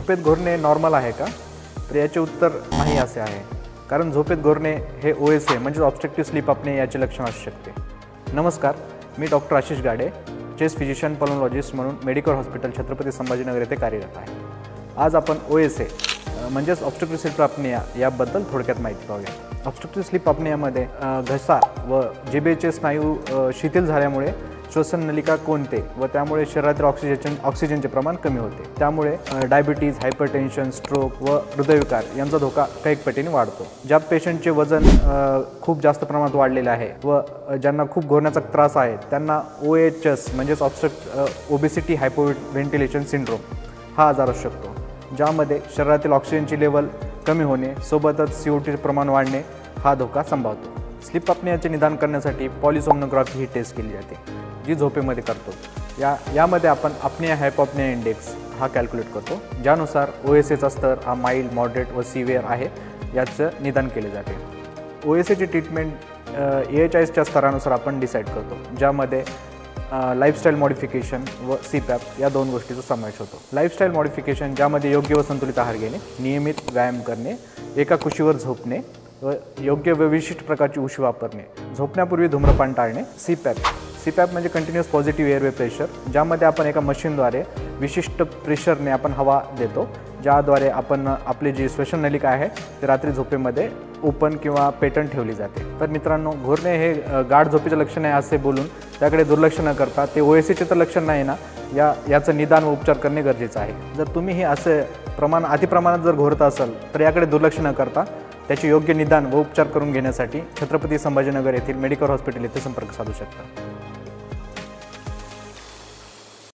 झोपेत घोरणे नॉर्मल आहे का? तर याचे उत्तर नाही असे आहे, कारण झोपेत घोरणे हे OSA म्हणजे ऑब्स्ट्रक्टिव्ह स्लीप अपने याचे लक्षण असू शकते. नमस्कार, मी डॉक्टर आशिष गाडे, चेस्ट फिजिशियन पल्मोनॉलॉजिस्ट म्हणून मेडिकल हॉस्पिटल छत्रपती संभाजीनगर येथे कार्यरत आहे. आज आपण OSA म्हणजेच ऑब्स्ट्रक्टिव्ह स्लीप अपनिया याबद्दल थोडक्यात माहिती पाहूया. ऑब्स्ट्रक्टिव्ह स्लीप अपनियामध्ये घसा व जिभेचे स्नायू शिथिल झाल्यामुळे श्वसन नलिका कोंदते व त्यामुळे शरीरातील ऑक्सिजनचे प्रमाण कमी होते. त्यामुळे डायबिटीज, हायपरटेन्शन, स्ट्रोक व हृदयविकार यांचा धोका कैक पटीने वाढतो. ज्या पेशंटचे वजन खूप जास्त प्रमाणात वाढलेले आहे व ज्यांना खूप घोरण्याचा त्रास आहे त्यांना OHS म्हणजेच ओबेसिटी हायपोव्हेंटिलेशन सिंड्रोम हा आजार असू शकतो, ज्यामध्ये शरीरातील ऑक्सिजनची लेवल कमी होणे सोबतच CO2चे प्रमाण वाढणे हा धोका संभावतो. स्लीप अपनियाचे निदान करण्यासाठी पॉलिसोमनोग्राफी ही टेस्ट केली जाते, जी झोपेमध्ये करतो. यामध्ये आपण अपनिया हायपोअपनिया इंडेक्स हा कॅल्क्युलेट करतो, ज्यानुसार OSAचा स्तर हा माइल्ड, मॉडरेट व सिव्हिअर आहे याचं निदान केले जाते. OSAची ट्रीटमेंट AHIच्या स्तरानुसार आपण डिसाईड करतो, ज्यामध्ये लाईफस्टाईल मॉडिफिकेशन व CPAP या दोन गोष्टीचा समावेश होतो. लाईफस्टाईल मॉडिफिकेशन ज्यामध्ये योग्य व संतुलित आहार घेणे, नियमित व्यायाम करणे, एका कुशीवर झोपणे व योग्य व विशिष्ट प्रकारची उशी वापरणे, झोपण्यापूर्वी धूम्रपान टाळणे. CPAP म्हणजे कंटिन्युअस पॉझिटिव्ह एअरवे प्रेशर, ज्यामध्ये आपण एका मशीनद्वारे विशिष्ट प्रेशरने आपण हवा देतो, ज्याद्वारे आपण आपली जी श्वसन नलिका आहे ते रात्री झोपेमध्ये ओपन किंवा पेटंट ठेवली जाते. तर मित्रांनो, घोरणे हे गाढ झोपेचे लक्षण आहे असे बोलून त्याकडे दुर्लक्ष न करता ते OSAचे तर लक्षण नाही ना, याचं निदान व उपचार करणे गरजेचं आहे. जर तुम्ही हे असे अतिप्रमाणात जर घोरत असाल तर याकडे दुर्लक्ष न करता त्याचे योग्य निदान व उपचार करून घेण्यासाठी छत्रपती संभाजीनगर येथील मेडिकल हॉस्पिटल येथे संपर्क साधू शकता.